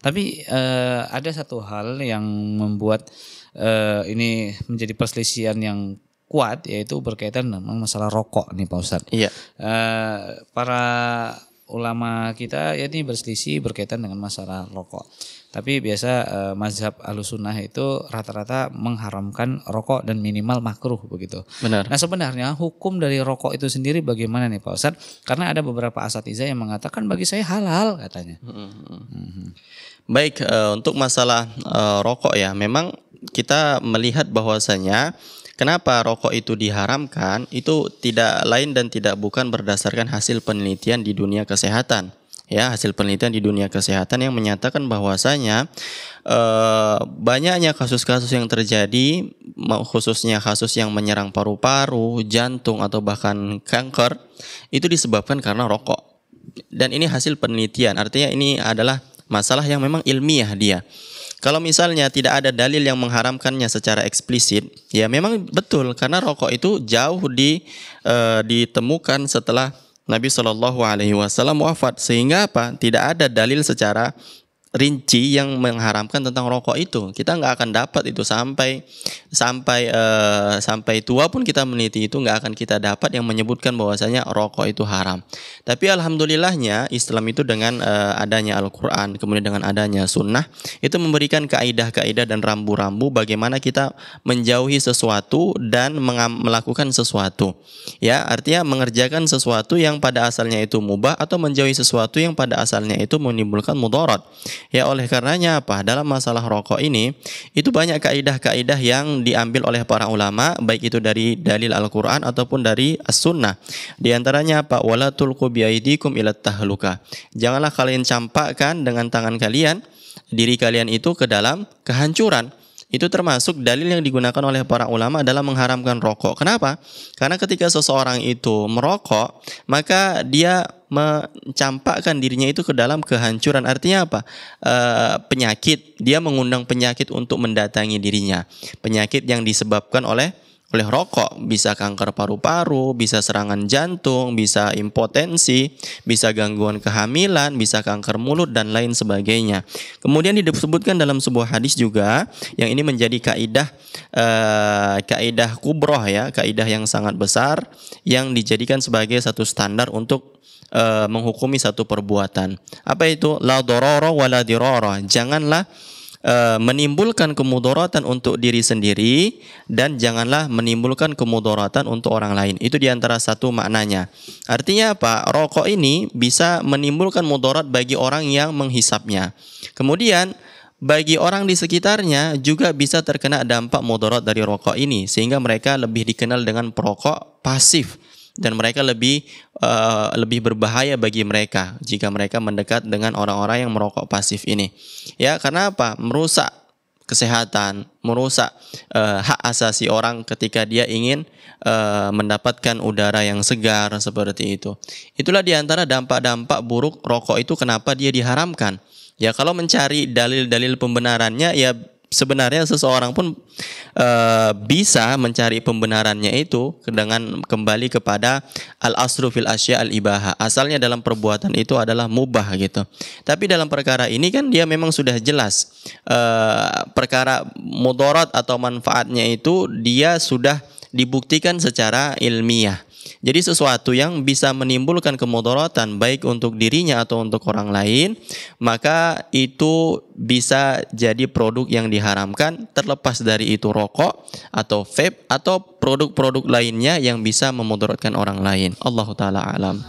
Tapi ada satu hal yang membuat ini menjadi perselisihan yang kuat, yaitu berkaitan dengan masalah rokok nih Pak Ustadz. Iya. Para ulama kita ya ini berselisih berkaitan dengan masalah rokok. Tapi biasa mazhab Ahlussunnah itu rata-rata mengharamkan rokok dan minimal makruh begitu. Benar. Nah sebenarnya hukum dari rokok itu sendiri bagaimana nih Pak Ustadz? Karena ada beberapa asatizah yang mengatakan bagi saya halal katanya. Baik, untuk masalah rokok ya, memang kita melihat bahwasanya kenapa rokok itu diharamkan itu tidak lain dan tidak bukan berdasarkan hasil penelitian di dunia kesehatan. Ya, hasil penelitian di dunia kesehatan yang menyatakan bahwasanya banyaknya kasus-kasus yang terjadi, khususnya kasus yang menyerang paru-paru, jantung atau bahkan kanker, itu disebabkan karena rokok. Dan ini hasil penelitian, artinya ini adalah masalah yang memang ilmiah dia. Kalau misalnya tidak ada dalil yang mengharamkannya secara eksplisit, ya memang betul karena rokok itu jauh ditemukan setelah Nabi Shallallahu Alaihi Wasallam wafat, sehingga apa? Tidak ada dalil secara rinci yang mengharamkan tentang rokok itu. Kita nggak akan dapat itu sampai tua pun kita meneliti itu nggak akan kita dapat yang menyebutkan bahwasanya rokok itu haram. Tapi alhamdulillahnya Islam itu dengan adanya Al-Quran, kemudian dengan adanya Sunnah, itu memberikan kaidah-kaidah dan rambu-rambu bagaimana kita menjauhi sesuatu dan melakukan sesuatu. Ya, artinya mengerjakan sesuatu yang pada asalnya itu mubah atau menjauhi sesuatu yang pada asalnya itu menimbulkan mudarat. Ya, oleh karenanya apa? Dalam masalah rokok ini itu banyak kaidah-kaidah yang diambil oleh para ulama, baik itu dari dalil Al-Quran ataupun dari As-Sunnah. Di antaranya apa? Wala tulqu biaidikum ila tahluka. Janganlah kalian campakkan dengan tangan kalian diri kalian itu ke dalam kehancuran. Itu termasuk dalil yang digunakan oleh para ulama dalam mengharamkan rokok. Kenapa? Karena ketika seseorang itu merokok, maka dia mencampakkan dirinya itu ke dalam kehancuran. Artinya apa? Penyakit. Dia mengundang penyakit untuk mendatangi dirinya. Penyakit yang disebabkan oleh rokok, bisa kanker paru-paru, bisa serangan jantung, bisa impotensi, bisa gangguan kehamilan, bisa kanker mulut dan lain sebagainya. Kemudian disebutkan dalam sebuah hadis juga yang ini menjadi kaidah kubroh ya, kaidah yang sangat besar yang dijadikan sebagai satu standar untuk menghukumi satu perbuatan. Apa itu? La dororo wa la diroro. Janganlah menimbulkan kemudaratan untuk diri sendiri dan janganlah menimbulkan kemudaratan untuk orang lain. Itu diantara satu maknanya. Artinya apa? Rokok ini bisa menimbulkan mudarat bagi orang yang menghisapnya. Kemudian bagi orang di sekitarnya juga bisa terkena dampak mudarat dari rokok ini, sehingga mereka lebih dikenal dengan perokok pasif. Dan mereka lebih berbahaya bagi mereka jika mereka mendekat dengan orang-orang yang merokok pasif ini. Ya, karena apa? Merusak kesehatan, merusak hak asasi orang ketika dia ingin mendapatkan udara yang segar seperti itu. Itulah diantara dampak-dampak buruk rokok itu kenapa dia diharamkan. Ya, kalau mencari dalil-dalil pembenarannya, ya sebenarnya seseorang pun bisa mencari pembenarannya itu dengan kembali kepada al-aslu fil asya al-ibaha. Asalnya dalam perbuatan itu adalah mubah gitu. Tapi dalam perkara ini kan dia memang sudah jelas perkara mudarat atau manfaatnya itu dia sudah dibuktikan secara ilmiah. Jadi sesuatu yang bisa menimbulkan kemudaratan baik untuk dirinya atau untuk orang lain, maka itu bisa jadi produk yang diharamkan, terlepas dari itu rokok atau vape atau produk-produk lainnya yang bisa memudaratkan orang lain. Allahu taala alam.